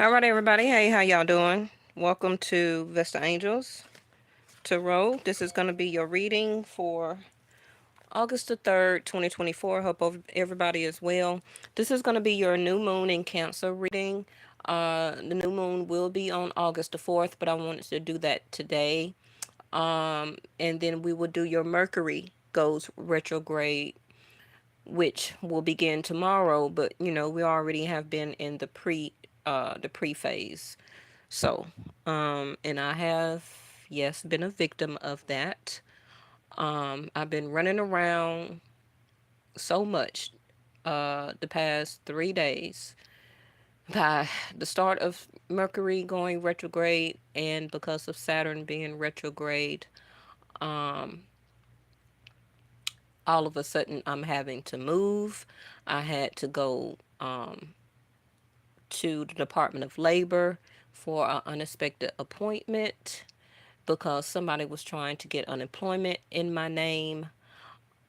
All right, everybody. Hey, how y'all doing? Welcome to Vesta Angels Tarot. This is going to be your reading for August the 3rd, 2024. Hope everybody is well. This is going to be your new moon in Cancer reading. The new moon will be on August the 4th, but I wanted to do that today. And then we will do your Mercury goes retrograde, which will begin tomorrow, but we already have been in the pre phase. So, and I have, yes, been a victim of that. I've been running around so much the past 3 days by the start of Mercury going retrograde, and because of Saturn being retrograde, um, all of a sudden I'm having to move. I had to go to the Department of Labor for an unexpected appointment because somebody was trying to get unemployment in my name.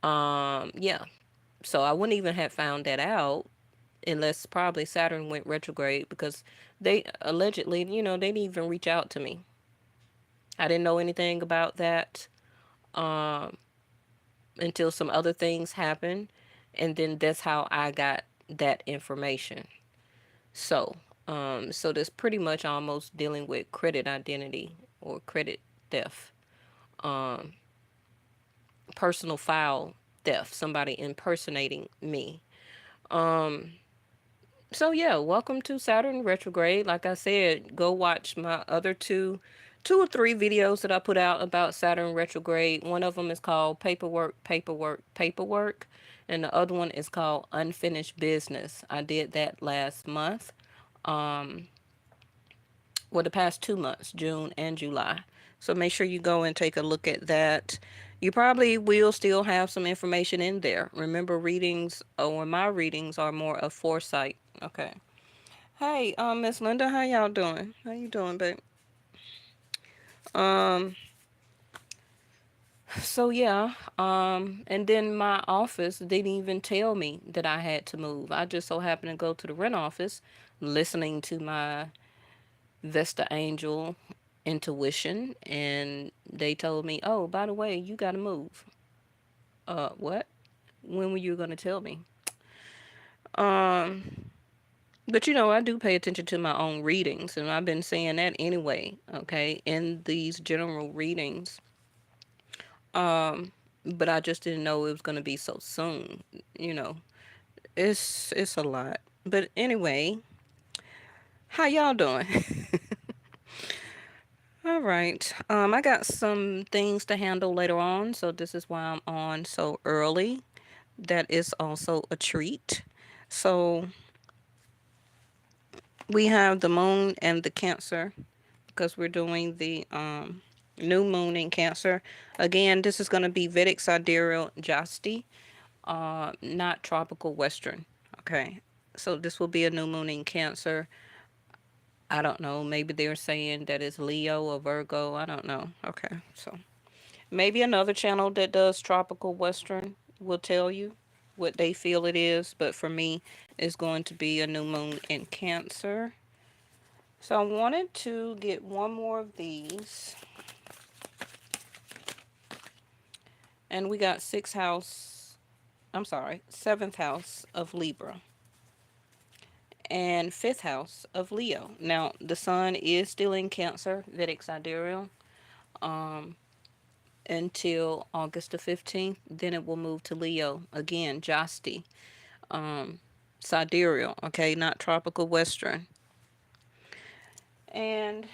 Yeah. So I wouldn't even have found that out unless probably Saturn went retrograde, because they allegedly, they didn't even reach out to me. I didn't know anything about that um, until some other things happened. And then that's how I got that information. So, so that's pretty much almost dealing with credit identity or credit theft, um, personal file theft, somebody impersonating me. Um, so yeah, welcome to Saturn retrograde. Like I said, go watch my other two or three videos that I put out about Saturn retrograde. One of them is called Paperwork, Paperwork, Paperwork, and the other one is called Unfinished Business. I did that last month. Um, well, the past 2 months, June and July. So make sure you go and take a look at that. You probably will still have some information in there. Remember, readings, or my readings, are more of foresight. Okay. Hey, Miss Linda, how y'all doing? How you doing, babe? Um, so yeah, and then my office didn't even tell me that I had to move. I just so happened to go to the rent office, listening to my Vesta Angel intuition, and they told me, "Oh, by the way, you got to move." What? When were you going to tell me? Um, but I do pay attention to my own readings, and I've been saying that anyway, okay, in these general readings. Um, but I just didn't know it was going to be so soon, you know. It's a lot. But anyway, how y'all doing? All right. I got some things to handle later on, so this is why I'm on so early. That is also a treat. So we have the moon and the Cancer, because we're doing the new moon in Cancer. Again, this is going to be Vedic Sidereal Jasti, not tropical Western. Okay. So this will be a new moon in Cancer. I don't know. Maybe they're saying that it's Leo or Virgo. I don't know. Okay. So maybe another channel that does tropical Western will tell you what they feel it is. But for me, it's going to be a new moon in Cancer. So I wanted to get one more of these. And we got seventh house of Libra and fifth house of Leo. Now, the sun is still in Cancer, Vedic Sidereal, um, until August the 15th. Then it will move to Leo again, Jasti, um, Sidereal, okay, not tropical Western. And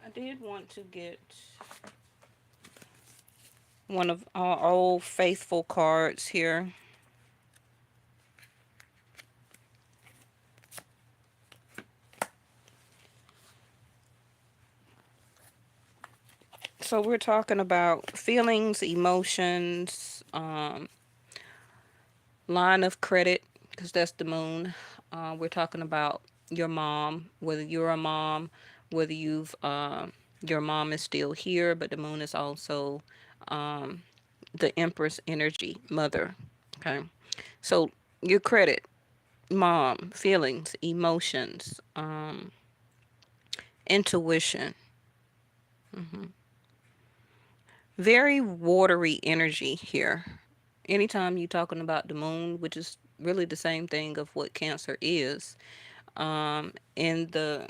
I did want to get one of our old faithful cards here. So we're talking about feelings, emotions, line of credit, because that's the moon. We're talking about your mom, whether you're a mom, whether your mom is still here, but the moon is also um, the Empress energy, mother. Okay. So your credit. Mom, feelings, emotions, intuition. Very watery energy here. Anytime you're talking about the moon, which is really the same thing of what Cancer is, in the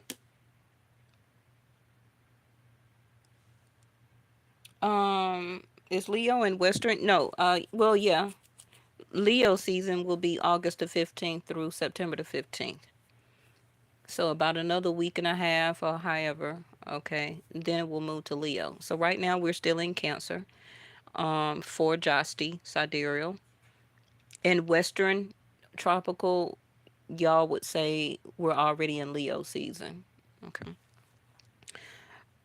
is Leo in Western? No, well, yeah, Leo season will be August the 15th through September the 15th. So about another week and a half or however, okay, then it will move to Leo. So right now we're still in Cancer, for Josti, sidereal. In Western tropical, y'all would say we're already in Leo season. Okay.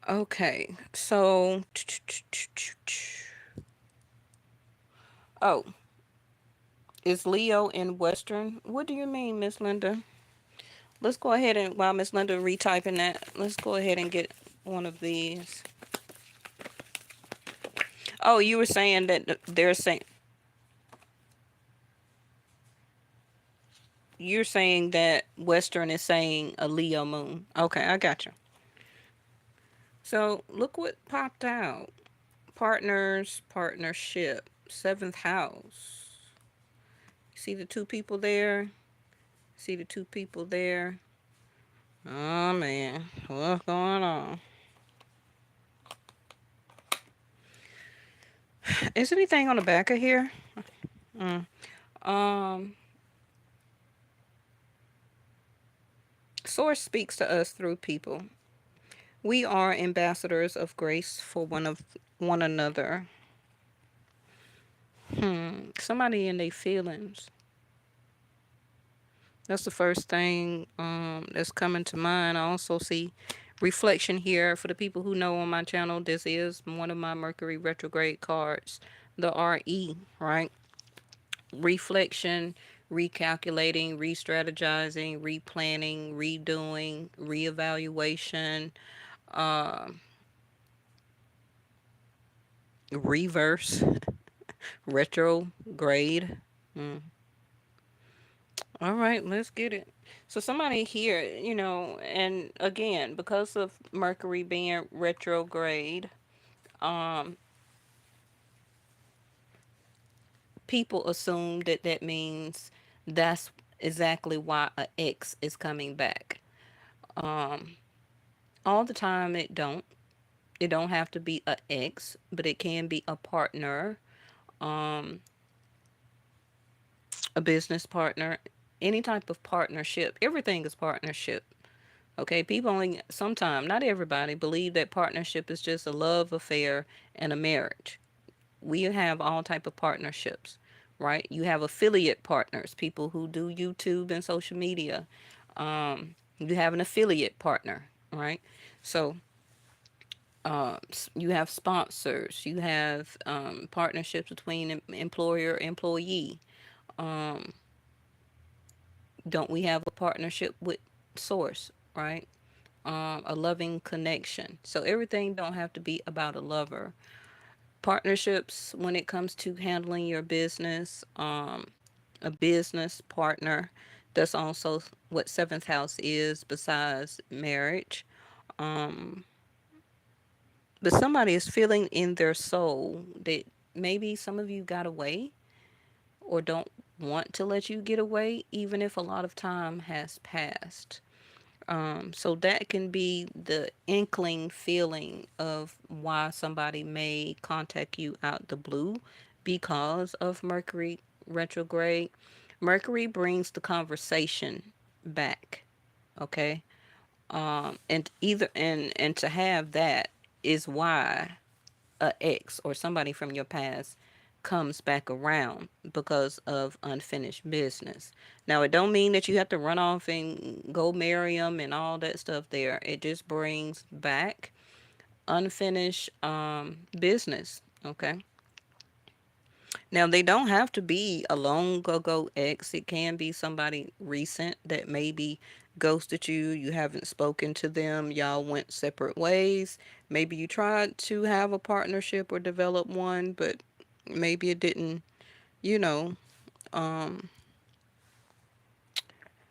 Okay. So, oh, is Leo in Western? What do you mean, Miss Linda? Let's go ahead and while Miss Linda retyping that, let's go ahead and get one of these. Oh, you were saying that they're saying you're saying that Western is saying a Leo moon. Okay, I got you. So look what popped out. Partners, partnership, seventh house. See the two people there? See the two people there? Oh man, what's going on? Is anything on the back of here? Mm. Um, Source speaks to us through people. We are ambassadors of grace for one another. Somebody in their feelings. That's the first thing that's coming to mind. I also see reflection here for the people who know on my channel. This is one of my Mercury retrograde cards, the RE, right? Reflection, recalculating, re strategizing, replanning, redoing, reevaluation, uh, reverse, retrograde. Mm. All right, let's get it. So somebody here, and again, because of Mercury being retrograde, um, people assume that that means that's exactly why a ex is coming back. Um, all the time it don't. It don't have to be a ex, but it can be a partner, um, a business partner, any type of partnership. Everything is partnership. Okay, people only sometimes, not everybody, believe that partnership is just a love affair and a marriage. We have all type of partnerships, right? You have affiliate partners, people who do YouTube and social media. You have an affiliate partner, right? So you have sponsors, you have partnerships between employer employee. Um, don't we have a partnership with source, right? A loving connection. So everything don't have to be about a lover. Partnerships when it comes to handling your business, a business partner. That's also what seventh house is besides marriage. Um, but somebody is feeling in their soul that maybe some of you got away or don't want to let you get away, even if a lot of time has passed. So that can be the inkling feeling of why somebody may contact you out the blue because of Mercury retrograde. Mercury brings the conversation back. Okay. And to have that is why a ex or somebody from your past comes back around because of unfinished business. Now, it don't mean that you have to run off and go marry them and all that stuff there. It just brings back unfinished business, okay? Now, they don't have to be a long ago ex. It can be somebody recent that maybe ghosted you. You haven't spoken to them. Y'all went separate ways. Maybe you tried to have a partnership or develop one, but maybe it didn't, you know, um,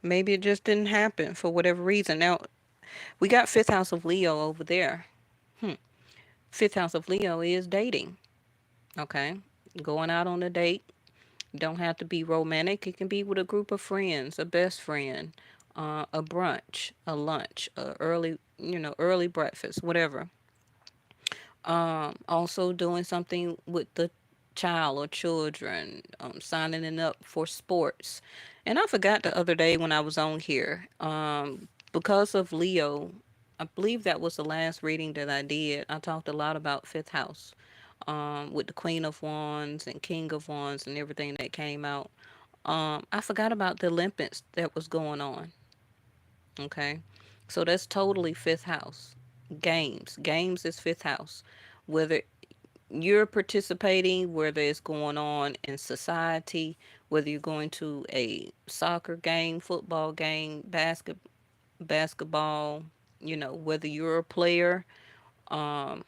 Maybe it just didn't happen for whatever reason. Now, we got fifth house of Leo over there. Hmm. Fifth house of Leo is dating. Okay. Going out on a date. Don't have to be romantic. It can be with a group of friends, a best friend, a brunch, a lunch, a early, early breakfast, whatever. Also doing something with the child or children, signing it up for sports. And I forgot the other day when I was on here, because of Leo, I believe that was the last reading that I did. I talked a lot about fifth house, with the Queen of Wands and King of Wands and everything that came out. I forgot about the Olympics that was going on. Okay. So that's totally fifth house. Games. Games is fifth house. Whether you're participating, whether it's going on in society, whether you're going to a soccer game, football game, basketball, whether you're a player, um,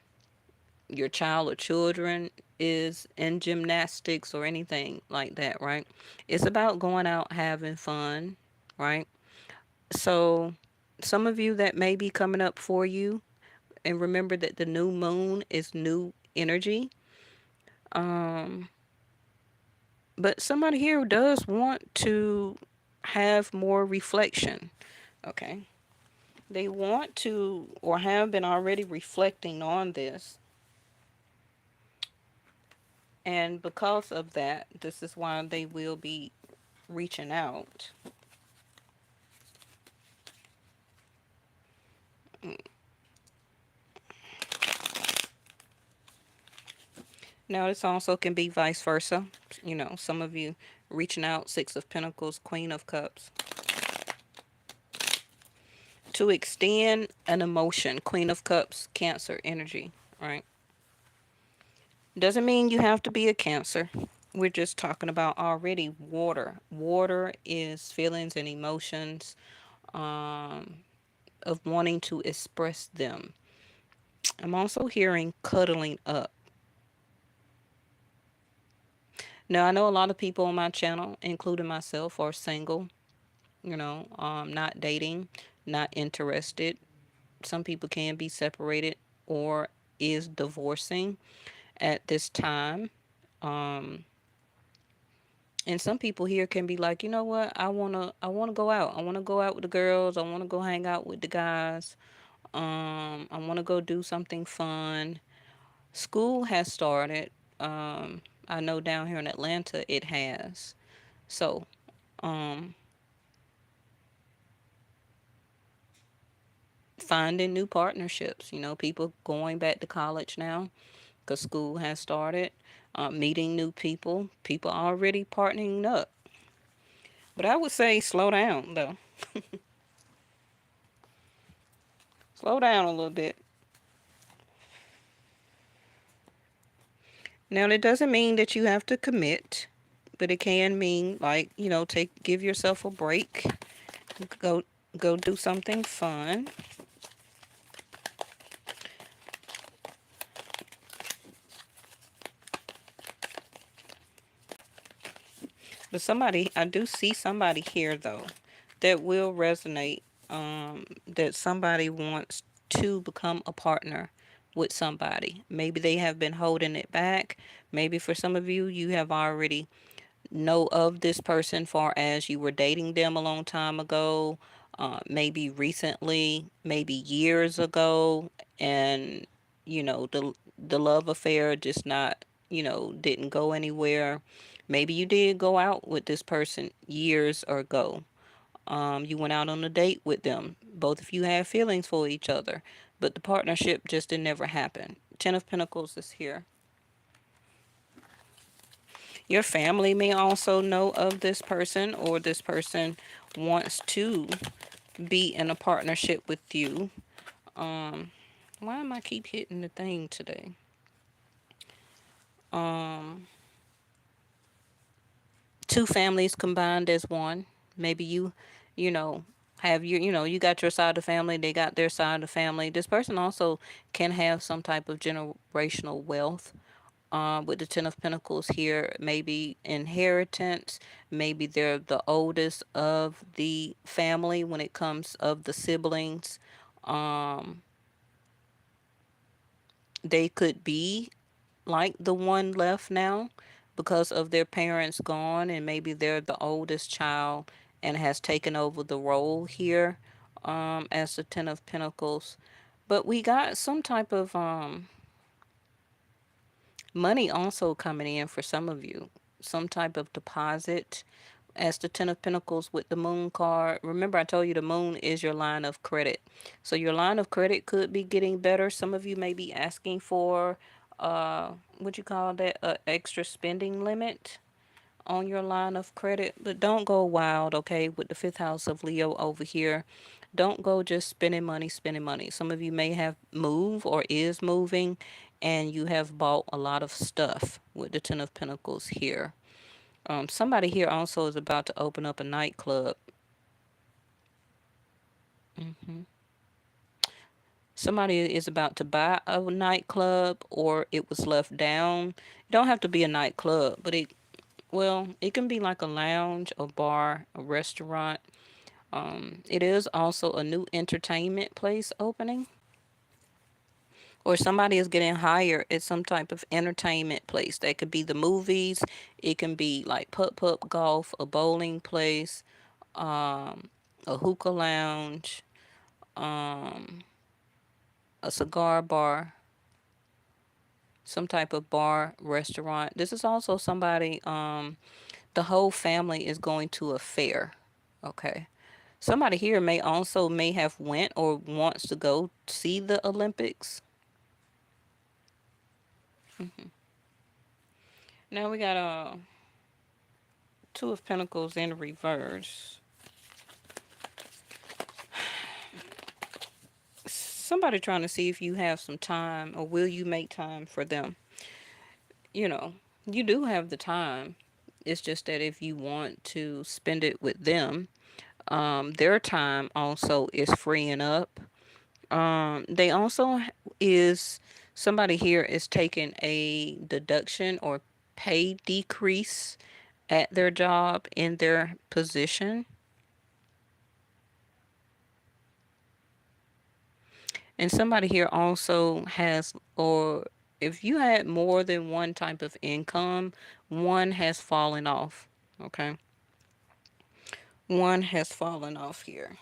your child or children is in gymnastics or anything like that, right? It's about going out having fun, right? So, some of you that may be coming up for you, and remember that the new moon is new energy. Um, but somebody here does want to have more reflection. Okay. They want to or have been already reflecting on this. And because of that, this is why they will be reaching out. Now, this also can be vice versa. Some of you reaching out, Six of Pentacles, Queen of Cups. To extend an emotion, Queen of Cups, Cancer energy, right? Doesn't mean you have to be a Cancer. We're just talking about already water. Water is feelings and emotions, um, of wanting to express them. I'm also hearing cuddling up. Now, I know a lot of people on my channel, including myself, are single, not dating, not interested. Some people can be separated or is divorcing at this time. Um, and some people here can be like, you know what? I wanna go out. I wanna go out with the girls. I wanna go hang out with the guys. I wanna go do something fun. School has started. I know down here in Atlanta it has. So, um, finding new partnerships. People going back to college now because school has started. Meeting new people. People already partnering up. But I would say slow down though. Slow down a little bit. Now that doesn't mean that you have to commit, but it can mean like, give yourself a break. Go go do something fun. But I do see somebody here though that will resonate. That somebody wants to become a partner with somebody. Maybe they have been holding it back. Maybe for some of you, you have already know of this person far as you were dating them a long time ago, maybe recently, maybe years ago, and the love affair just not didn't go anywhere. Maybe you did go out with this person years ago. You went out on a date with them. Both of you had feelings for each other, but the partnership just didn't never happen. Ten of Pentacles is here. Your family may also know of this person, or this person wants to be in a partnership with you. Um, why am I keep hitting the thing today? Um, Two families combined as one. Maybe you know, have you got your side of the family, they got their side of the family. This person also can have some type of generational wealth. With the Ten of Pentacles here, maybe inheritance, maybe they're the oldest of the family when it comes of the siblings. Um, they could be like the one left now because of their parents gone, and maybe they're the oldest child and has taken over the role here as the Ten of Pentacles. But we got some type of money also coming in for some of you, some type of deposit as the Ten of Pentacles with the Moon card. Remember, I told you the Moon is your line of credit. So your line of credit could be getting better. Some of you may be asking for, what you call that, extra spending limit on your line of credit. But don't go wild, okay, with the fifth house of Leo over here. Don't go just spending money, spending money. Some of you may have moved or is moving and you have bought a lot of stuff with the Ten of Pentacles here. Somebody here also is about to open up a nightclub. hmm Somebody is about to buy a nightclub or it was left down. It don't have to be a nightclub, but it can be like a lounge, a bar, a restaurant. It is also a new entertainment place opening, or somebody is getting hired at some type of entertainment place. That could be the movies, it can be like putt-putt golf, a bowling place, um, a hookah lounge, um, a cigar bar, some type of bar, restaurant. This is also somebody, the whole family is going to a fair. Okay. Somebody here may have went or wants to go see the Olympics. Now we got Two of Pentacles in reverse. Somebody trying to see if you have some time or will you make time for them. You know, you do have the time. It's just that if you want to spend it with them, their time also is freeing up. They also is somebody here is taking a deduction or pay decrease at their job in their position. And somebody here also has, or if you had more than one type of income, one has fallen off. Okay. One has fallen off here.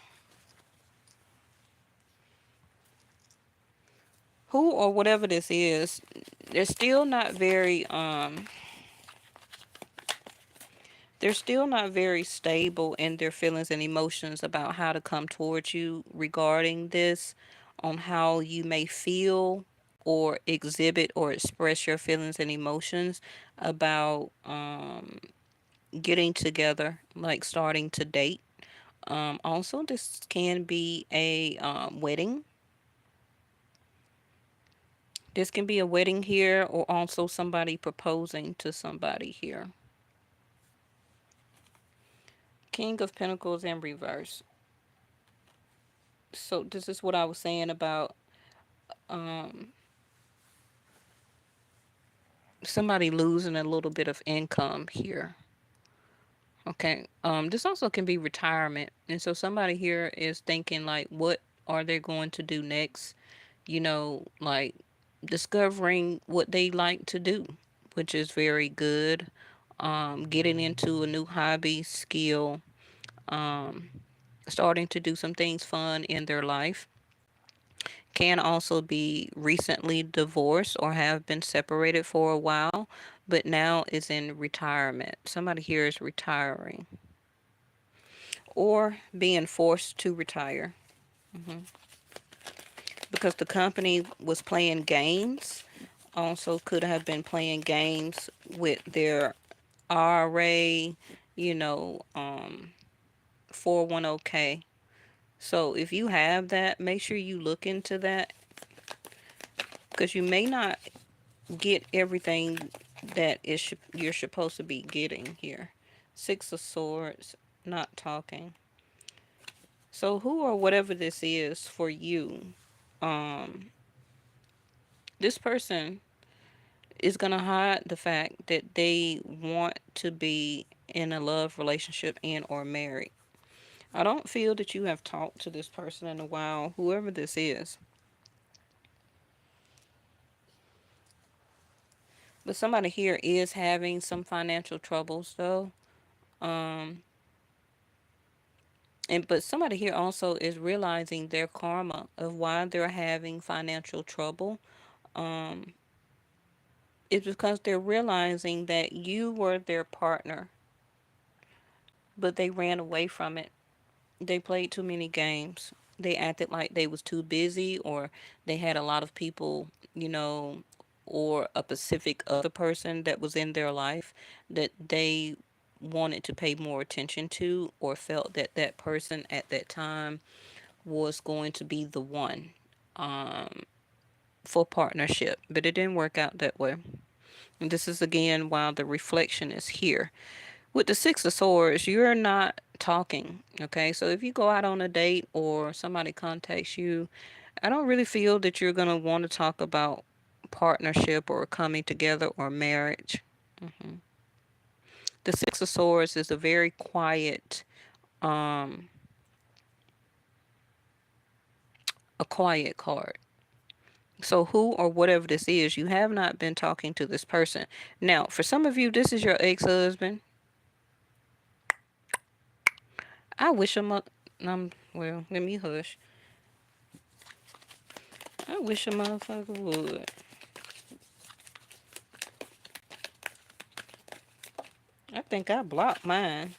Who or whatever this is, they're still not very, they're still not very stable in their feelings and emotions about how to come towards you regarding this, on how you may feel or exhibit or express your feelings and emotions about getting together, like starting to date. Also, this can be a wedding. This can be a wedding here, or also somebody proposing to somebody here. King of Pentacles in reverse. So this is what I was saying about um, somebody losing a little bit of income here. Okay. This also can be retirement, and so somebody here is thinking like, what are they going to do next? Like discovering what they like to do, which is very good. Getting into a new hobby, skill, um, starting to do some things fun in their life. Can also be recently divorced or have been separated for a while, but now is in retirement. Somebody here is retiring or being forced to retire. hmm Because the company was playing games, also could have been playing games with their RA, you know, 401k. So if you have that, make sure you look into that because you may not get everything that you're supposed to be getting here. Six of Swords, not talking. So who or whatever this is for you, um, this person is going to hide the fact that they want to be in a love relationship and or married. I don't feel that you have talked to this person in a while, whoever this is. But somebody here is having some financial troubles though. Um and but somebody here also is realizing their karma of why they're having financial trouble. Um it's because they're realizing that you were their partner, but they ran away from it. They played too many games. They acted like they was too busy, or they had a lot of people, or a specific other person that was in their life that they wanted to pay more attention to, or felt that that person at that time was going to be the one um, for partnership. But it didn't work out that way. And this is again while the reflection is here. With the Six of Swords, you're not talking. Okay. So if you go out on a date or somebody contacts you, I don't really feel that you're going to want to talk about partnership or coming together or marriage. hmm The Six of Swords is a very um, quiet card. So who or whatever this is, you have not been talking to this person. Now, for some of you, this is your ex-husband. I wish well, let me hush. I wish a motherfucker would. I think I blocked mine.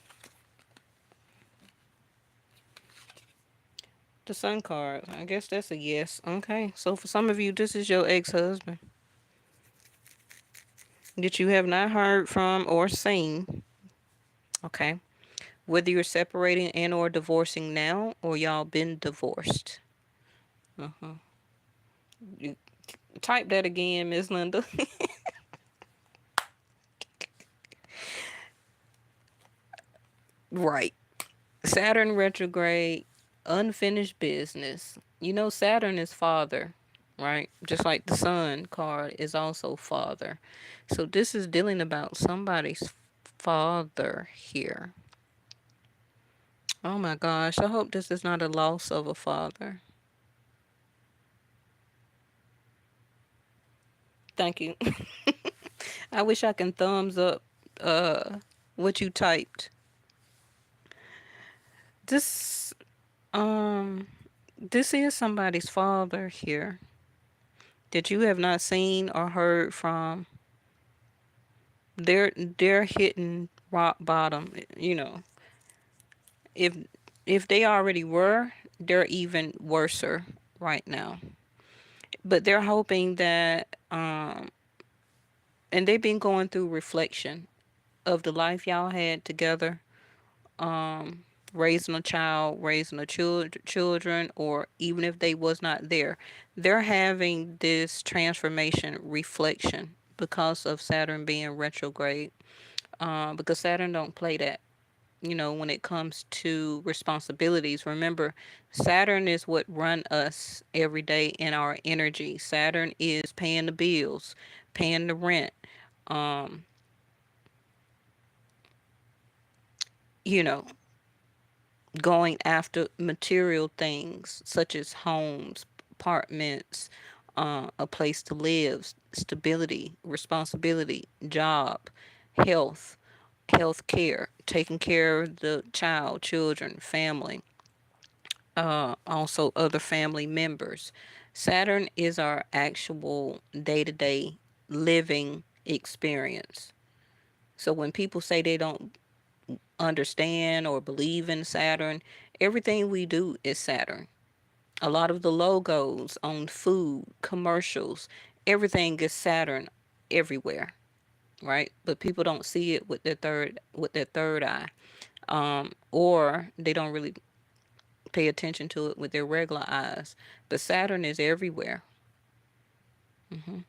The sun card. I guess that's a yes. Okay. So for some of you, this is your ex-husband that you have not heard from or seen. Okay. Whether you're separating and or divorcing now, or y'all been divorced. Uh-huh. You type that again, Miss Linda. Right. Saturn retrograde, unfinished business. You know, Saturn is father, right? Just like the sun card is also father. So this is dealing about somebody's father here. Oh my gosh, I hope this is not a loss of a father. Thank you. I wish I can thumbs up uh what you typed. This um this is somebody's father here that you have not seen or heard from. They're hitting rock bottom, if they already were, they're even worser right now. But they're hoping that and they've been going through reflection of the life y'all had together, um raising a child, raising a children, or even if they was not there, they're having this transformation reflection because of Saturn being retrograde, because Saturn don't play that, when it comes to responsibilities. Remember, Saturn is what run us every day in our energy. Saturn is paying the bills, paying the rent, um, you know, going after material things such as homes, apartments, a place to live, stability, responsibility, job, health, health care, taking care of the child, children, family, also other family members. Saturn is our actual day to day living experience. So when people say they don't understand or believe in Saturn, everything we do is Saturn. A lot of the logos on food, commercials, everything is Saturn everywhere, right? But people don't see it with their third eye. Or they don't really pay attention to it with their regular eyes. But Saturn is everywhere. hmm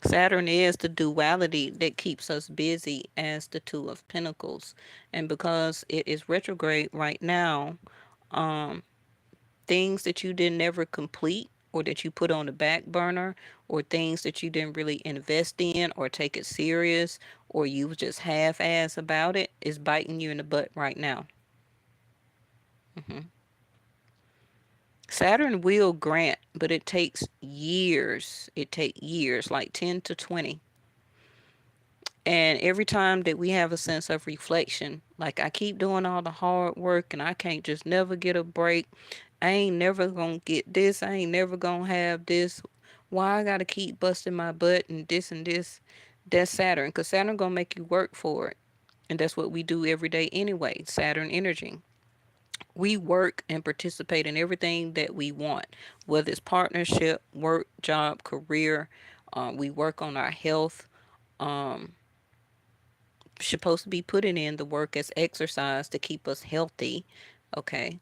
Saturn is the duality that keeps us busy as the Two of Pentacles. And because it is retrograde right now, um, things that you didn't ever complete or that you put on the back burner, or things that you didn't really invest in or take it serious, or you was just half ass about it, is biting you in the butt right now. hmm Saturn will grant, but it takes years. It takes years, like 10 to 20. And every time that we have a sense of reflection, like I keep doing all the hard work and I can't just never get a break. I ain't never gonna get this. I ain't never gonna have this. Why I gotta keep busting my butt and this and this? That's Saturn, because Saturn gonna make you work for it. And that's what we do every day anyway. Saturn energy. We work and participate in everything that we want, whether it's partnership, work, job, career. We work on our health. Um, Supposed to be putting in the work as exercise to keep us healthy. Okay.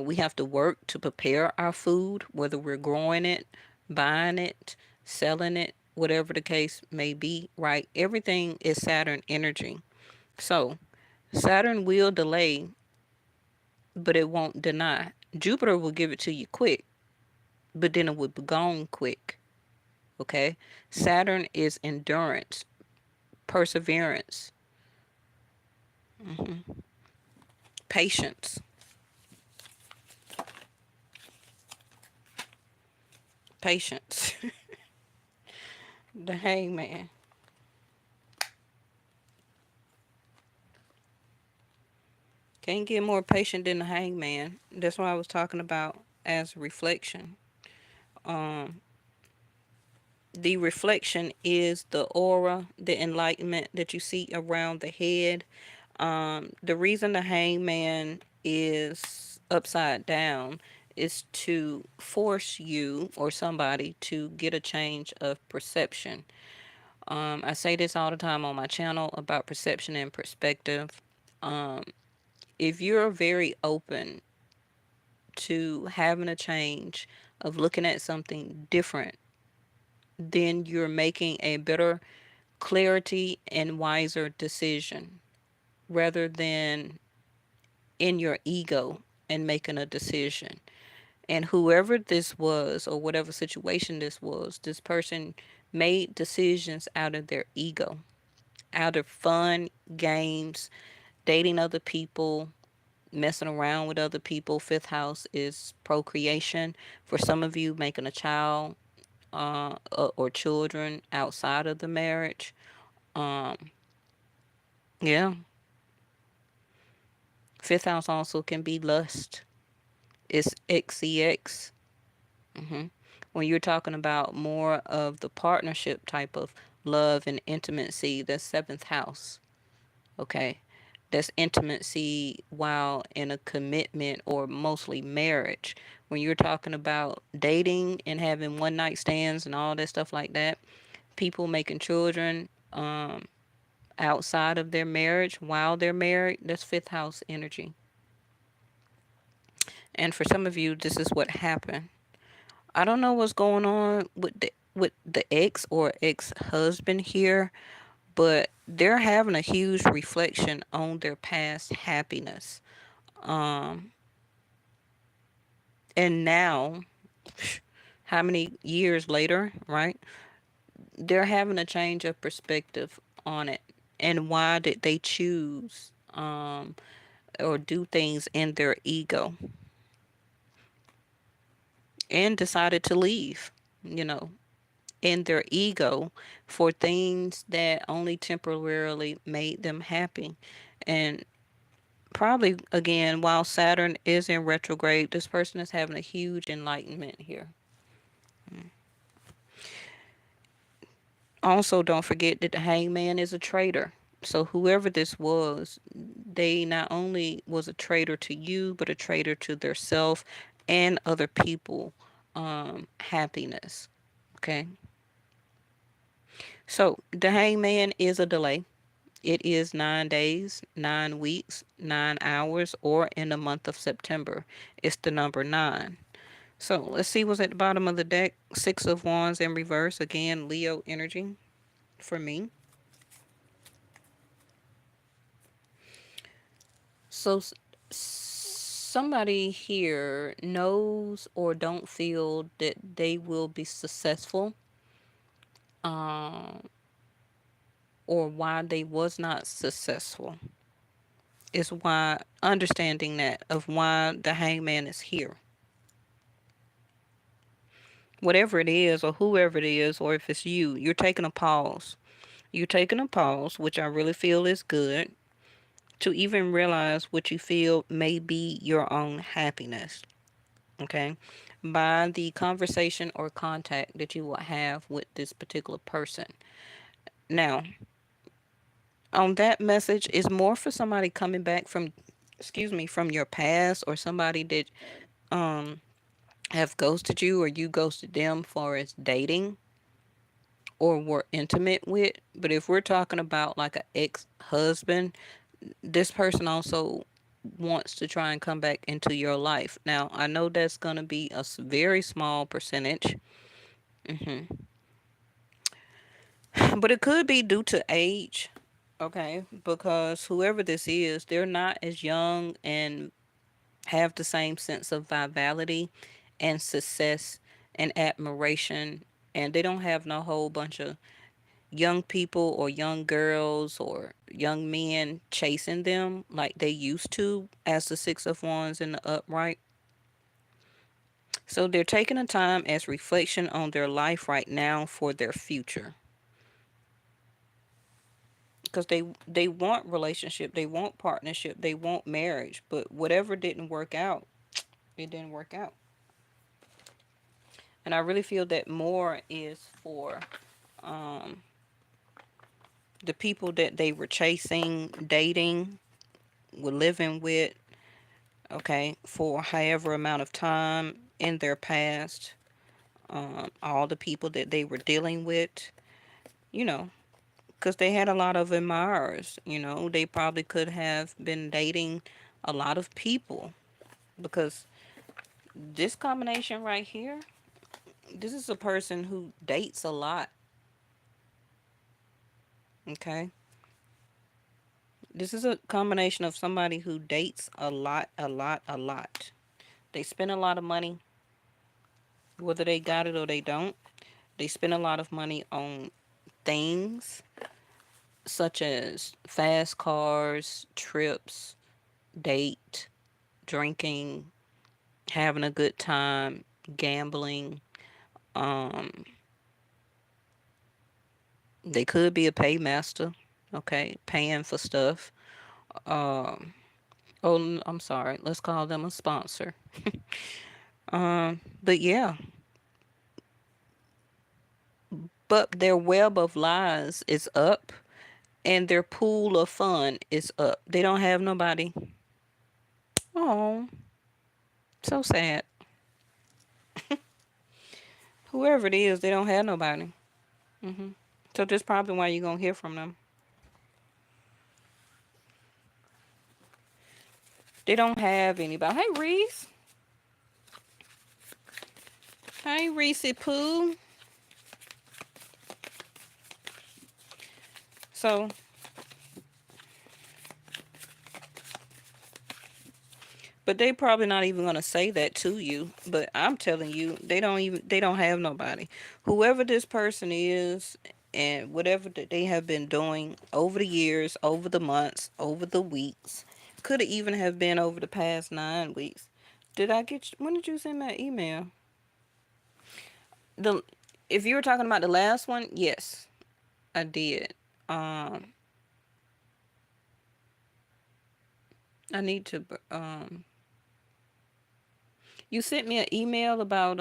We have to work to prepare our food, whether we're growing it, buying it, selling it, whatever the case may be, right? Everything is Saturn energy. So Saturn will delay, but it won't deny. Jupiter will give it to you quick, but then it will be gone quick. Okay. Saturn is endurance, perseverance, patience, patience. The hangman. Can't get more patient than the hangman. That's what I was talking about as reflection. Um, the reflection is the aura, the enlightenment that you see around the head. The reason the hangman is upside down is to force you or somebody to get a change of perception. I say this all the time on my channel about perception and perspective. Um, if you're very open to having a change of looking at something different, then you're making a better clarity and wiser decision rather than in your ego and making a decision. And whoever this was, or whatever situation this was, this person made decisions out of their ego, out of fun, games, dating other people, messing around with other people. Fifth house is procreation. For some of you, making a child or children outside of the marriage. Um, yeah. Fifth house also can be lust. It's XCX. hmm When you're talking about more of the partnership type of love and intimacy, the seventh house. Okay. That's intimacy while in a commitment or mostly marriage. When you're talking about dating and having one night stands and all that stuff like that, people making children outside of their marriage while they're married, that's fifth house energy. And for some of you, this is what happened. I don't know what's going on with the ex or ex-husband here, but they're having a huge reflection on their past happiness. Um, and now, how many years later, right? They're having a change of perspective on it. And why did they choose or do things in their ego and decided to leave, you know, in their ego for things that only temporarily made them happy. And probably again, while Saturn is in retrograde, this person is having a huge enlightenment here. Also, don't forget that the hangman is a traitor. So whoever this was, they not only was a traitor to you, but a traitor to their self and other people happiness. Okay. So the hangman is a delay. It is 9 days, 9 weeks, 9 hours, or in the month of September. It's the number nine. So let's see what's at the bottom of the deck. Six of Wands in reverse. Again, Leo energy for me. So somebody here knows or don't feel that they will be successful, um, or why they was not successful, is why understanding that of why the hangman is here. Whatever it is, or whoever it is, or if it's you, you're taking a pause. You're taking a pause, which I really feel is good, to even realize what you feel may be your own happiness. Okay, by the conversation or contact that you will have with this particular person. Now, on that message is more for somebody coming back from, excuse me, from your past, or somebody that um have ghosted you or you ghosted them for as dating or were intimate with. But if we're talking about like an ex-husband, this person also wants to try and come back into your life. Now, I know that's going to be a very small percentage. hmm But it could be due to age, okay? Because whoever this is, they're not as young and have the same sense of vitality and success and admiration. And they don't have no whole bunch of young people or young girls or young men chasing them like they used to as the Six of Wands in the upright. So they're taking a time as reflection on their life right now for their future. Because they want relationship, they want partnership, they want marriage, but whatever didn't work out, it didn't work out. And I really feel that more is for um, the people that they were chasing, dating, were living with, okay, for however amount of time in their past, all the people that they were dealing with, you know, because they had a lot of admirers, they probably could have been dating a lot of people because this combination right here, this is a person who dates a lot, okay? This is a combination of somebody who dates a lot, a lot, a lot. They spend a lot of money, whether they got it or they don't. They spend a lot of money on things such as fast cars, trips, date, drinking, having a good time, gambling. Um, they could be a paymaster, okay, paying for stuff. Um, I'm sorry, let's call them a sponsor. But yeah, but their web of lies is up and their pool of fun is up. They don't have nobody. Oh, so sad. Whoever it is, they don't have nobody. So that's probably why you're gonna hear from them. They don't have anybody. Hey Reese. Hey Reese Pooh. So, but they probably not even gonna say that to you. But I'm telling you, they don't have nobody. Whoever this person is, and whatever that they have been doing over the years, over the months, over the weeks, could even have been over the past 9 weeks. Did I get? When did you send that email? The If you were talking about the last one, yes, I did. Um, I need to. You sent me an email about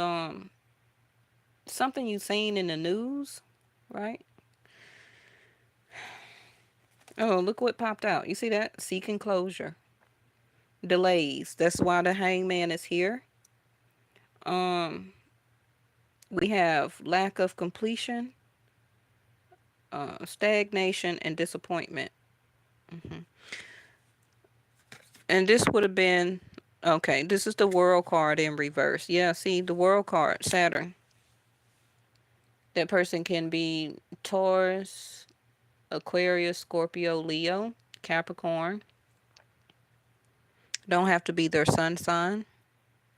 something you seen in the news, right? Oh, look what popped out. You see that? Seeking closure. Delays. That's why the hangman is here. Um, we have lack of completion, stagnation, and disappointment. And this would have been okay. This is the world card in reverse. Yeah, see the world card, Saturn. That person can be Taurus, Aquarius, Scorpio, Leo, Capricorn. Don't have to be their sun sign.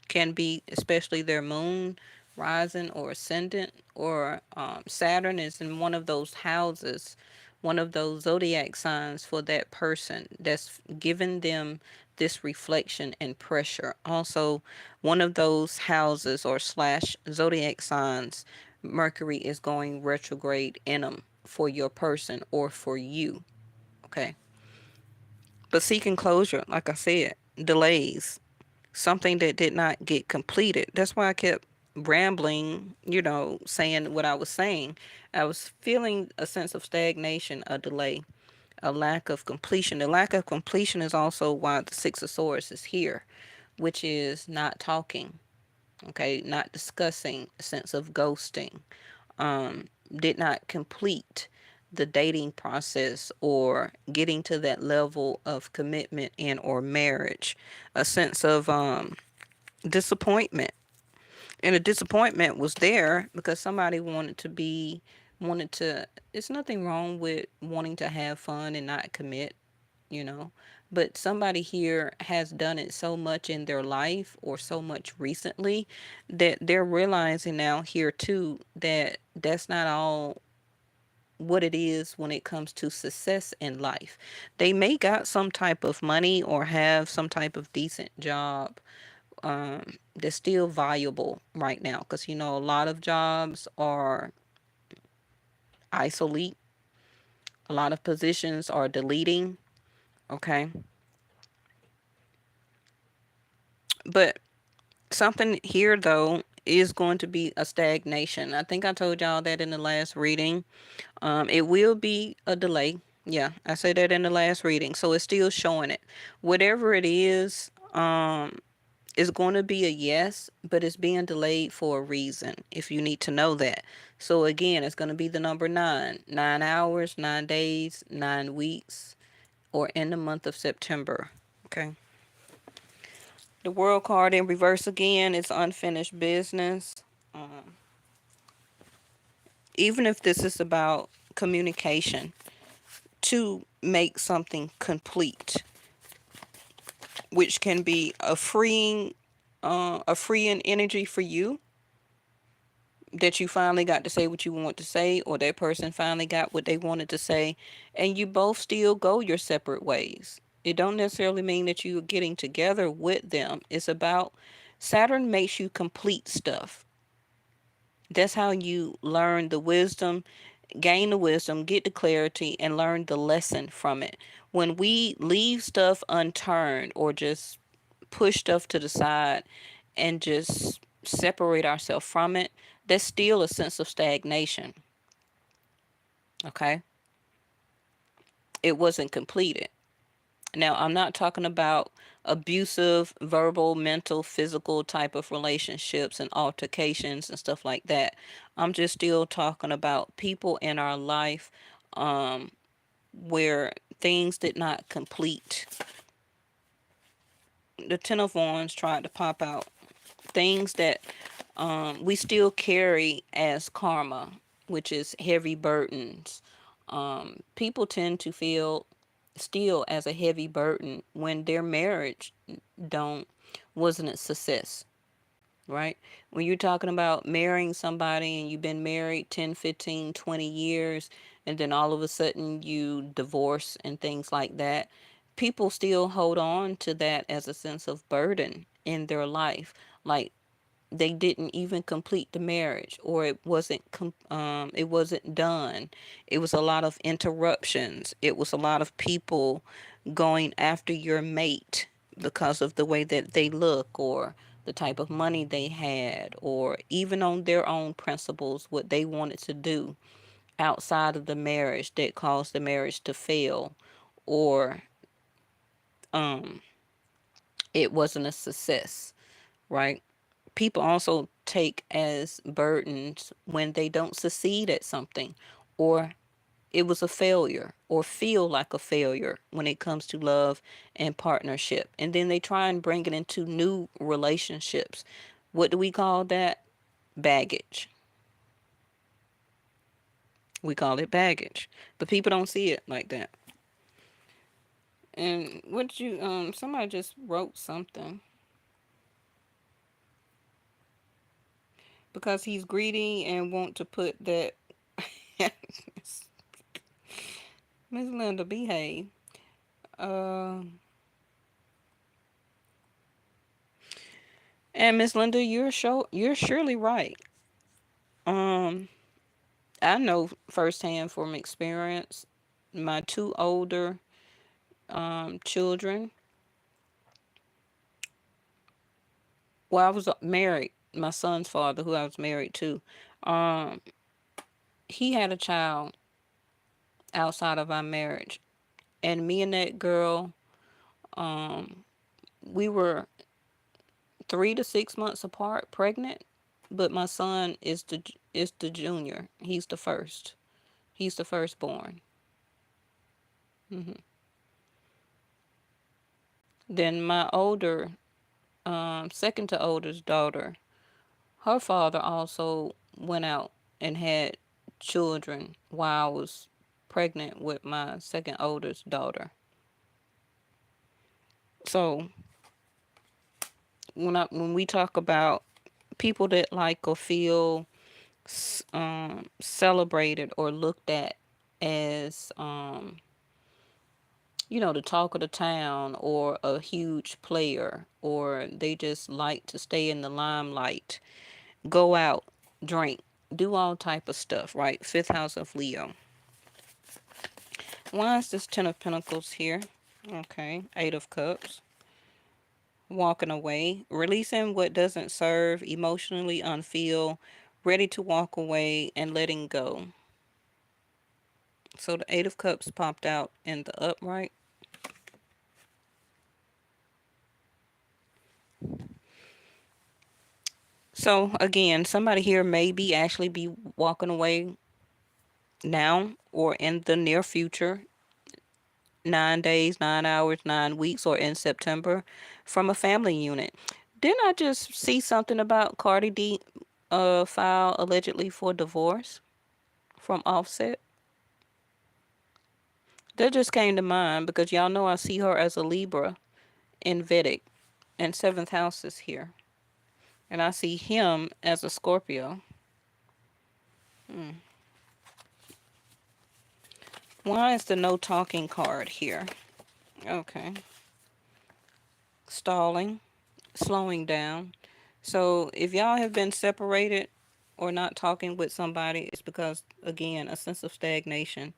Can be especially their moon, rising, or ascendant, or Saturn is in one of those houses, one of those zodiac signs for that person that's giving them this reflection and pressure. Also, one of those houses or slash zodiac signs, Mercury is going retrograde in them for your person or for you. Okay. But seeking closure, like I said, delays, something that did not get completed. That's why I kept rambling, saying what I was saying. I was feeling a sense of stagnation, a delay, a lack of completion. The lack of completion is also why the Six of Swords is here, which is not talking, okay, not discussing, a sense of ghosting, did not complete the dating process or getting to that level of commitment and or marriage, a sense of disappointment. And the disappointment was there because somebody wanted to, it's nothing wrong with wanting to have fun and not commit, you know. But somebody here has done it so much in their life or so much recently that they're realizing now here too that that's not all what it is when it comes to success in life. They may got some type of money or have some type of decent job, that's still valuable right now, because a lot of jobs are isolate, a lot of positions are deleting. Okay. But something here though is going to be a stagnation. I think I told y'all that in the last reading. It will be a delay. Yeah, I said that in the last reading, so it's still showing it. Whatever it is, it's going to be a yes, but it's being delayed for a reason, if you need to know that. So again, it's going to be the number 9. 9 hours, 9 days, 9 weeks, or in the month of September. Okay. The world card in reverse again is unfinished business. Um, Even if this is about communication to make something complete, which can be a freeing energy for you, that you finally got to say what you want to say, or that person finally got what they wanted to say, and you both still go your separate ways. It don't necessarily mean that you're getting together with them. It's about, Saturn makes you complete stuff. That's how you learn the wisdom, gain the wisdom, get the clarity, and learn the lesson from it. When we leave stuff unturned or just push stuff to the side and just separate ourselves from it, there's still a sense of stagnation. Okay? It wasn't completed. Now, I'm not talking about abusive, verbal, mental, physical type of relationships and altercations and stuff like that. I'm just still talking about people in our life, um, where things did not complete. The Ten of Wands tried to pop out. Things that we still carry as karma, which is heavy burdens. People tend to feel still as a heavy burden when their marriage don't wasn't a success, right? When you're talking about marrying somebody and you've been married 10, 15, 20 years, and then all of a sudden you divorce and things like that, people still hold on to that as a sense of burden in their life. Like, they didn't even complete the marriage, or it wasn't done. It was a lot of interruptions. It was a lot of people going after your mate because of the way that they look, or the type of money they had, or even on their own principles, what they wanted to do outside of the marriage that caused the marriage to fail, or um it wasn't a success, right? People also take as burdens when they don't succeed at something, or it was a failure, or feel like a failure when it comes to love and partnership. And then they try and bring it into new relationships. What do we call that? Baggage. We call it baggage. But people don't see it like that. And what you somebody just wrote something because he's greedy and want to put that. Miss Linda, behave. Uh, and Miss Linda, you're surely right. Um, I know firsthand from experience. My two older children. Well, I was married. My son's father, who I was married to, um, he had a child outside of our marriage, and me and that girl, um, we were 3 to 6 months apart, pregnant. But my son is the junior. He's the first. He's the firstborn. hmm Then my older, second to oldest daughter, her father also went out and had children while I was pregnant with my second oldest daughter. So when we talk about people that like or feel celebrated or looked at as the talk of the town or a huge player, or they just like to stay in the limelight, go out, drink, do all type of stuff, right? Fifth house of Leo. Why is this Ten of Pentacles here? Okay, Eight of Cups. Walking away, releasing what doesn't serve, emotionally unfeel, ready to walk away and letting go. So the Eight of Cups popped out in the upright. So again, somebody here may be actually be walking away now or in the near future, 9 days, 9 hours, 9 weeks, or in September, from a family unit. Didn't I just see something about Cardi D file allegedly for divorce from Offset? That just came to mind because y'all know I see her as a Libra in Vedic, and seventh house is here. And I see him as a Scorpio. Hmm. Why is the no talking card here? Okay. Stalling, slowing down. So if y'all have been separated or not talking with somebody, it's because, again, a sense of stagnation.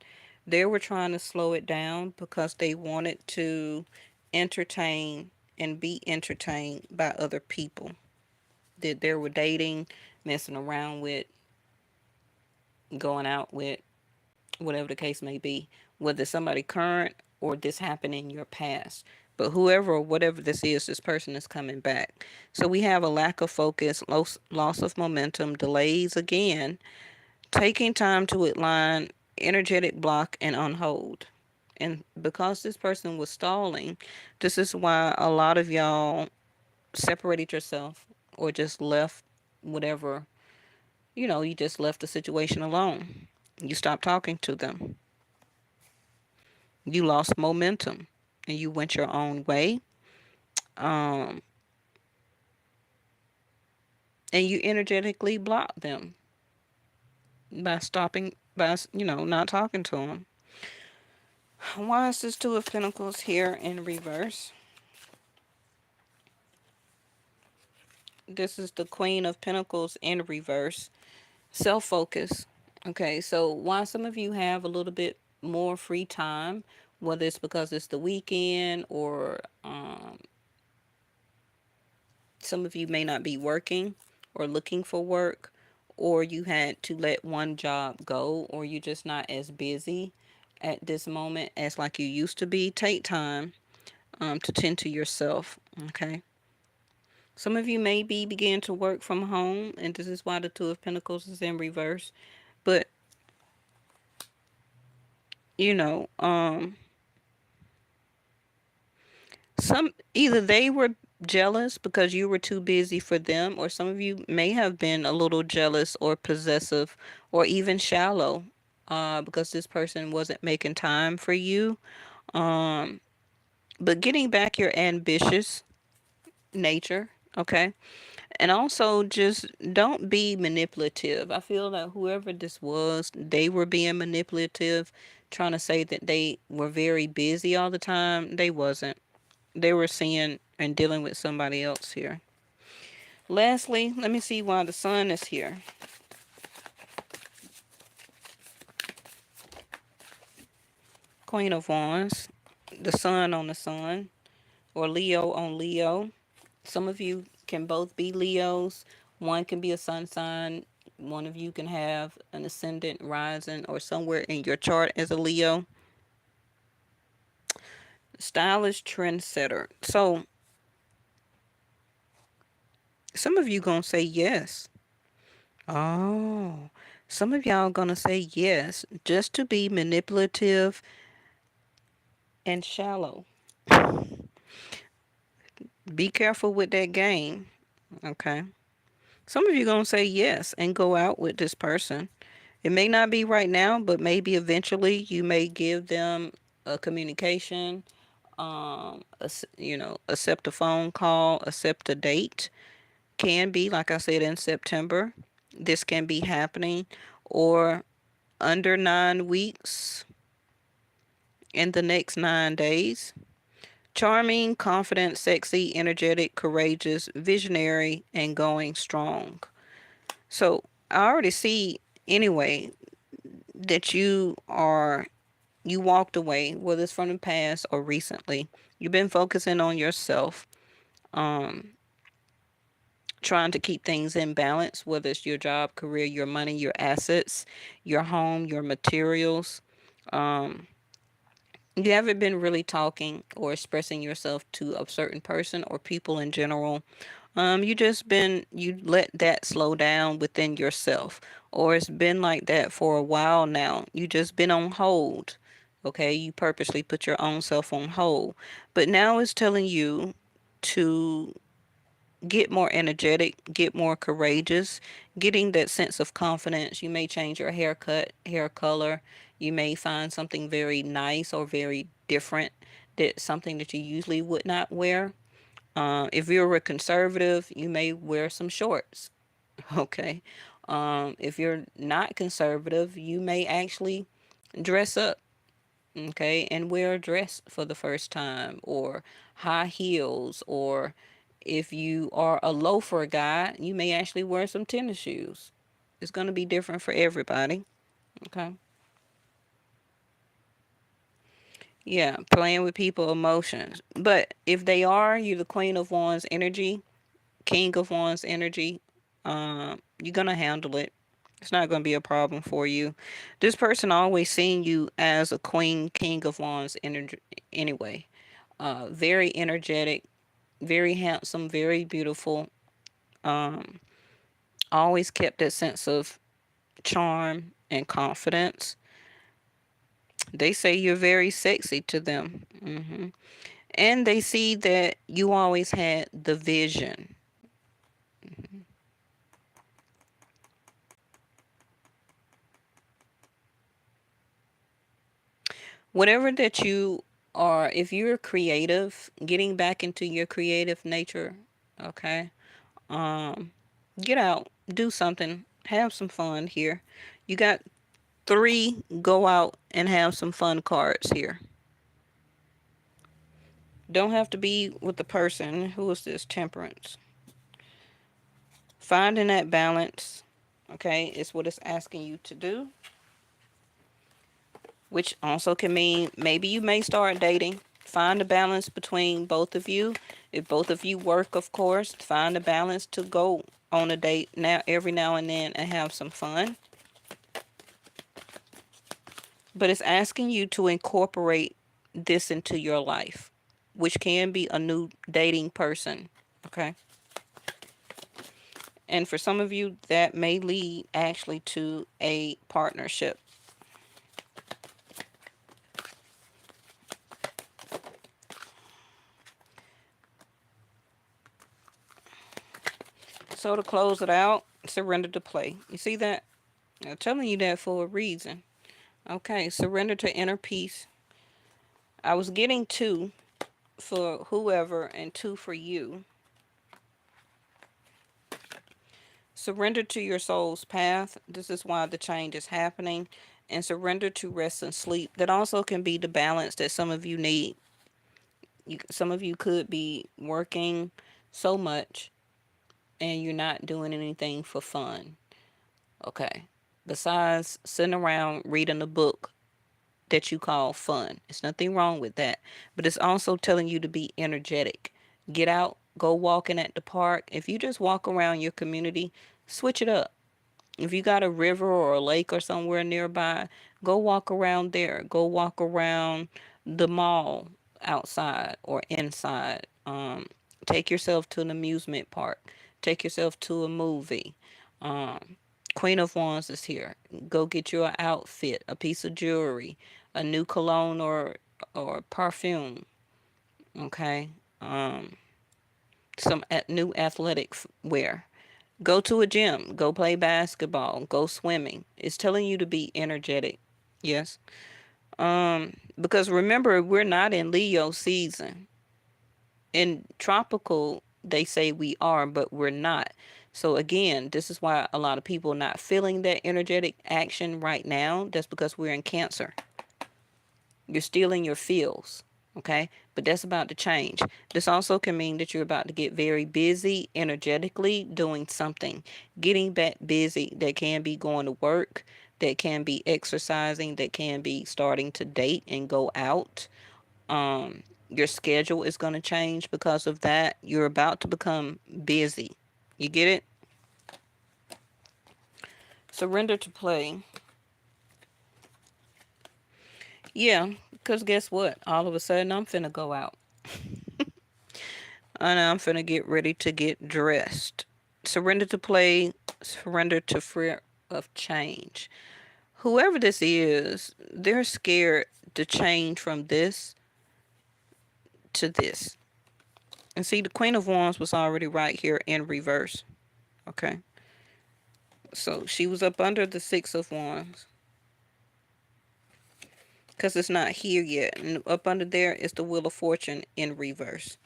They were trying to slow it down because they wanted to entertain and be entertained by other people that they were dating, messing around with, going out with, whatever the case may be, whether somebody current or this happened in your past. But whoever or whatever this is, this person is coming back. So we have a lack of focus, loss of momentum, delays again, taking time to align, energetic block, and on hold. And because this person was stalling, this is why a lot of y'all separated yourself or just left whatever, you just left the situation alone. You stopped talking to them. You lost momentum and you went your own way. Um, and you energetically blocked them by stopping, not talking to them. Why is this Two of Pentacles here in reverse? This is the Queen of Pentacles in reverse. Self-focus. Okay, so why some of you have a little bit more free time, whether it's because it's the weekend or some of you may not be working or looking for work, or you had to let one job go, or you're just not as busy at this moment as like you used to be. Take time to tend to yourself. Okay. Some of you may be begin to work from home, and this is why the Two of Pentacles is in reverse. But you know, some either they were jealous because you were too busy for them, or some of you may have been a little jealous or possessive or even shallow because this person wasn't making time for you. um But getting back your ambitious nature, okay? And also just don't be manipulative. I feel that whoever this was, they were being manipulative, trying to say that they were very busy all the time. They wasn't. They were seeing and dealing with somebody else here. Lastly, let me see why the sun is here. Queen of Wands, the sun on the sun, or Leo on Leo. Some of you can both be Leos. One can be a sun sign. One of you can have an ascendant rising or somewhere in your chart as a Leo. Stylish trendsetter. So some of you gonna say yes. Oh, some of y'all gonna say yes just to be manipulative and shallow. Be careful with that game. Okay. Some of you gonna say yes and go out with this person. It may not be right now, but maybe eventually you may give them a communication, accept a phone call, accept a date. Can be, like I said, in September. This can be happening, or under 9 weeks in the next 9 days. Charming, confident, sexy, energetic, courageous, visionary, and going strong. So I already see anyway that you walked away, whether it's from the past or recently. You've been focusing on yourself, um, trying to keep things in balance, whether it's your job, career, your money, your assets, your home, your materials. Um, you haven't been really talking or expressing yourself to a certain person or people in general. You let that slow down within yourself, or it's been like that for a while now. You just been on hold. Okay, you purposely put your own self on hold, but now it's telling you to get more energetic, get more courageous, getting that sense of confidence. You may change your haircut, hair color. You may find something very nice or very different, that something that you usually would not wear. If you're a conservative, you may wear some shorts. Okay. If you're not conservative, you may actually dress up. Okay. And wear a dress for the first time, or high heels, or if you are a loafer guy, you may actually wear some tennis shoes. It's going to be different for everybody. Okay. Yeah. Playing with people emotions. But if they are, you're the Queen of Wands energy, King of Wands energy, you're going to handle it. It's not going to be a problem for you. This person always seen you as a queen, king of wands energy anyway. Very energetic, very handsome, very beautiful. Um, Always kept that sense of charm and confidence. They say you're very sexy to them. And they see that you always had the vision. Whatever that you are, if you're creative, getting back into your creative nature, okay? Um, get out, do something, have some fun here. You got three go out and have some fun cards here. Don't have to be with the person. Who is this? Temperance. Finding that balance, okay, is what it's asking you to do, which also can mean maybe you may start dating. Find a balance between both of you. If both of you work, of course, find a balance to go on a date now every now and then and have some fun. But it's asking you to incorporate this into your life, which can be a new dating person. Okay. And for some of you, that may lead actually to a partnership. So to close it out, surrender to play. You see that? I'm telling you that for a reason. Okay, surrender to inner peace. I was getting two. for whoever and 2 for you. Surrender to your soul's path. This is why the change is happening. And surrender to rest and sleep. That also can be the balance that some of you need. Some of you could be working so much and you're not doing anything for fun. Okay. Besides sitting around reading a book that you call fun. There's nothing wrong with that. But it's also telling you to be energetic. Get out, go walking at the park. If you just walk around your community, switch it up. If you got a river or a lake or somewhere nearby, go walk around there. Go walk around the mall outside or inside. Take yourself to an amusement park. Take yourself to a movie. Um, Queen of Wands is here. Go get you an outfit, a piece of jewelry, a new cologne or perfume. Okay. Some new athletic wear. Go to a gym, go play basketball, go swimming. It's telling you to be energetic. Yes. Because remember, we're not in Leo season. In tropical, they say we are, but we're not. So again, this is why a lot of people are not feeling that energetic action right now. That's because we're in Cancer. You're stealing your feels. Okay, but that's about to change. This also can mean that you're about to get very busy energetically doing something, getting back busy. That can be going to work, that can be exercising, that can be starting to date and go out. Your schedule is going to change because of that. You're about to become busy. You get it? Surrender to play. Yeah, because guess what? All of a sudden, I'm finna go out. And I'm finna get ready to get dressed. Surrender to play. Surrender to fear of change. Whoever this is, they're scared to change from this to this. And see, the Queen of Wands was already right here in reverse. Okay. So she was up under the Six of Wands. Because it's not here yet. And up under there is the Wheel of Fortune in reverse.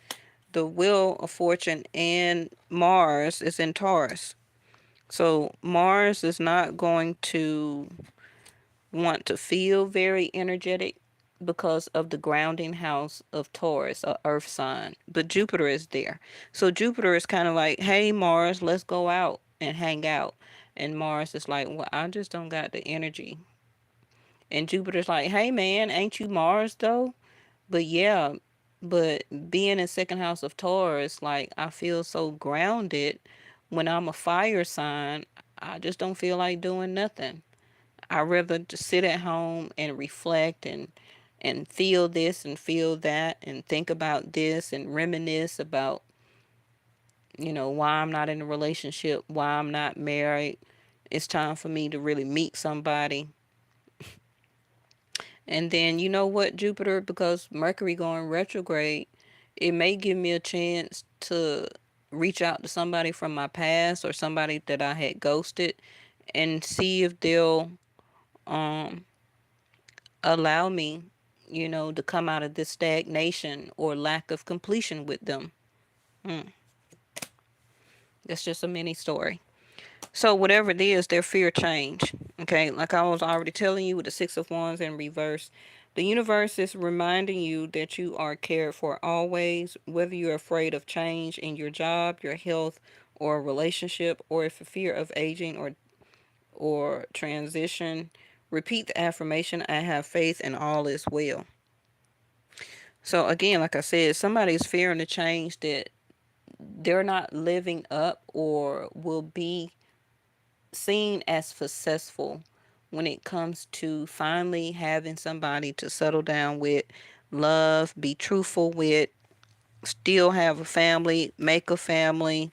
The Wheel of Fortune and Mars is in Taurus. So Mars is not going to want to feel very energetic because of the grounding house of Taurus, a earth sign. But Jupiter is there. So Jupiter is kind of like, hey, Mars, let's go out and hang out. And Mars is like, well, I just don't got the energy. And Jupiter's like, hey, man, ain't you Mars, though? But yeah, but being in second house of Taurus, like, I feel so grounded when I'm a fire sign. I just don't feel like doing nothing. I rather just sit at home and reflect and feel this and feel that and think about this and reminisce about, why I'm not in a relationship, why I'm not married. It's time for me to really meet somebody. And then you know what, Jupiter, because Mercury going retrograde, it may give me a chance to reach out to somebody from my past or somebody that I had ghosted and see if they'll um allow me, to come out of this stagnation or lack of completion with them. Mm, that's just a mini story. So whatever it is, their fear change. Okay, like I was already telling you with the Six of Wands in reverse, the universe is reminding you that you are cared for always, whether you're afraid of change in your job, your health, or a relationship, or if a fear of aging or transition. Repeat the affirmation, I have faith and all is well. So again, like I said, somebody's fearing the change that they're not living up or will be seen as successful when it comes to finally having somebody to settle down with, love, be truthful with, still have a family, make a family,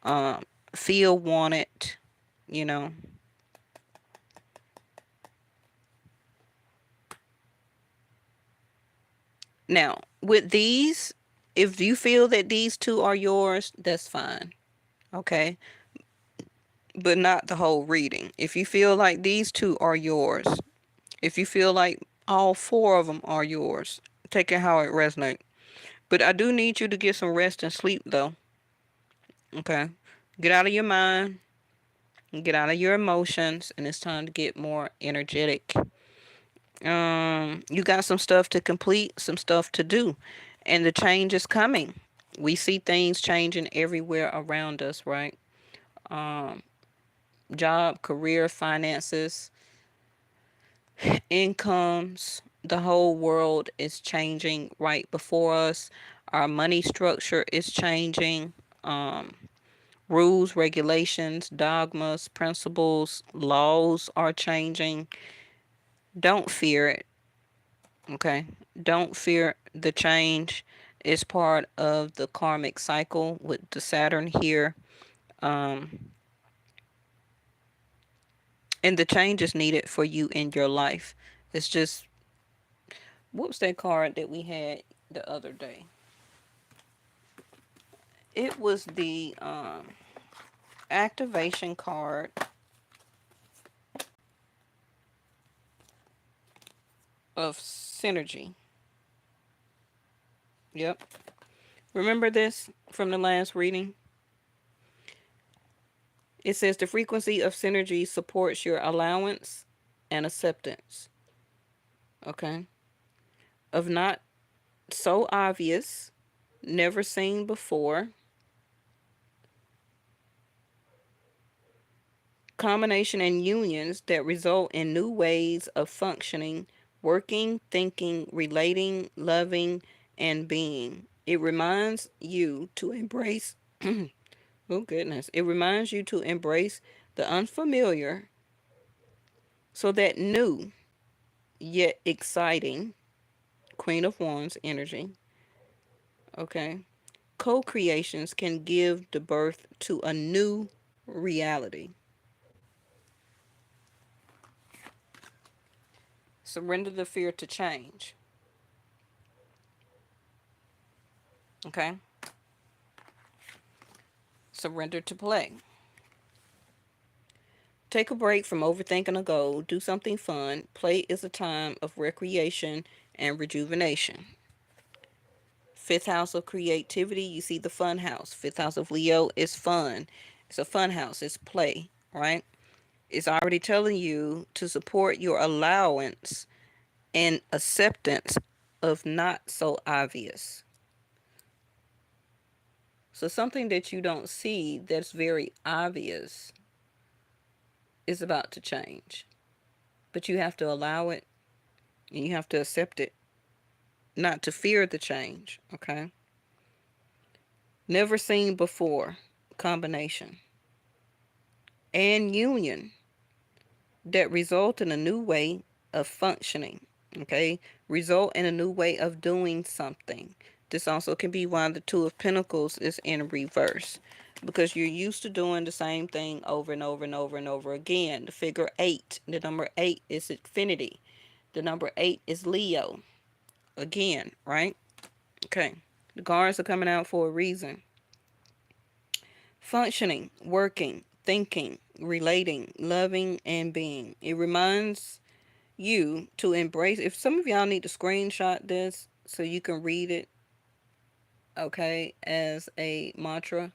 um, feel wanted, you know. Now, with these, if you feel that these two are yours, that's fine. Okay. But not the whole reading. If you feel like these two are yours, if you feel like all four of them are yours, take it how it resonates. But I do need you to get some rest and sleep, though. Okay? Get out of your mind, get out of your emotions, and it's time to get more energetic. You got some stuff to complete, some stuff to do, and the change is coming. We see things changing everywhere around us, right? Um, Job, career, finances, incomes. The whole world is changing right before us. Our money structure is changing. Um, Rules, regulations, dogmas, principles, laws are changing. Don't fear it, okay? Don't fear the change. It's part of the karmic cycle with the Saturn here. Um, and the change is needed for you in your life. It's just, what was that card that we had the other day? It was the activation card of synergy. Yep. Remember this from the last reading? It says the frequency of synergy supports your allowance and acceptance. Okay. Of not so obvious, never seen before, combination and unions that result in new ways of functioning, working, thinking, relating, loving, and being. It reminds you to embrace, oh goodness, it reminds you to embrace the unfamiliar so that new yet exciting Queen of Wands energy, okay, co-creations can give the birth to a new reality. Surrender the fear to change, okay? Surrender to play. Take a break from overthinking a goal. Do something fun. Play is a time of recreation and rejuvenation. Fifth house of creativity, you see the fun house. Fifth house of Leo is fun. It's a fun house. It's play, right? It's already telling you to support your allowance and acceptance of not so obvious. So something that you don't see that's very obvious is about to change. But you have to allow it and you have to accept it, not to fear the change, okay? Never seen before combination and union that result in a new way of functioning, okay? Result in a new way of doing something. This also can be why the Two of Pentacles is in reverse, because you're used to doing the same thing over and over and over and over again. The figure 8, the number 8 is infinity. The number 8 is Leo. Again, right? Okay. The cards are coming out for a reason. Functioning, working, thinking, relating, loving, and being. It reminds you to embrace. If some of y'all need to screenshot this so you can read it, okay, as a mantra,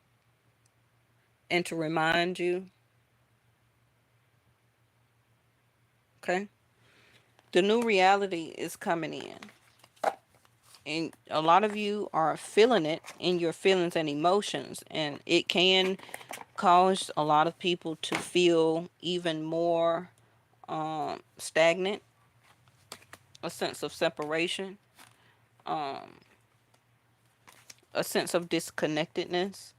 and to remind you, okay, the new reality is coming in. And a lot of you are feeling it in your feelings and emotions, and it can cause a lot of people to feel even more stagnant, a sense of separation, um, a sense of disconnectedness,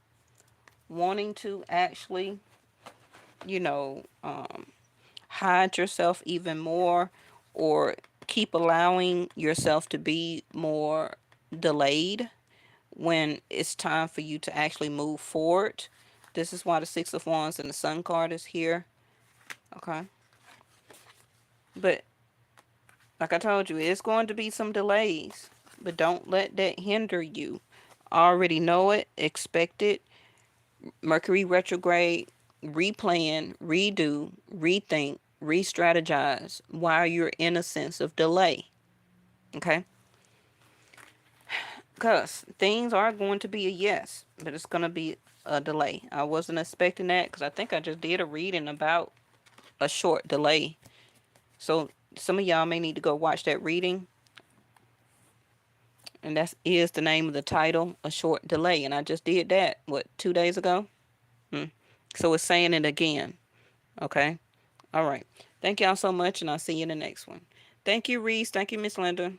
wanting to actually, you know, hide yourself even more, or keep allowing yourself to be more delayed when it's time for you to actually move forward. This is why the Six of Wands and the Sun card is here. Okay. But like I told you, it's going to be some delays. But don't let that hinder you. Already know it, expect it. Mercury retrograde, replan, redo, rethink, re-strategize while you're in a sense of delay. Okay? Because things are going to be a yes, but it's going to be a delay. I wasn't expecting that because I think I just did a reading about a short delay. So some of y'all may need to go watch that reading. And that is the name of the title, A Short Delay. And I just did that, what, 2 days ago? Hmm. So it's saying it again. Okay. All right. Thank y'all so much, and I'll see you in the next one. Thank you, Reese. Thank you, Miss Linda.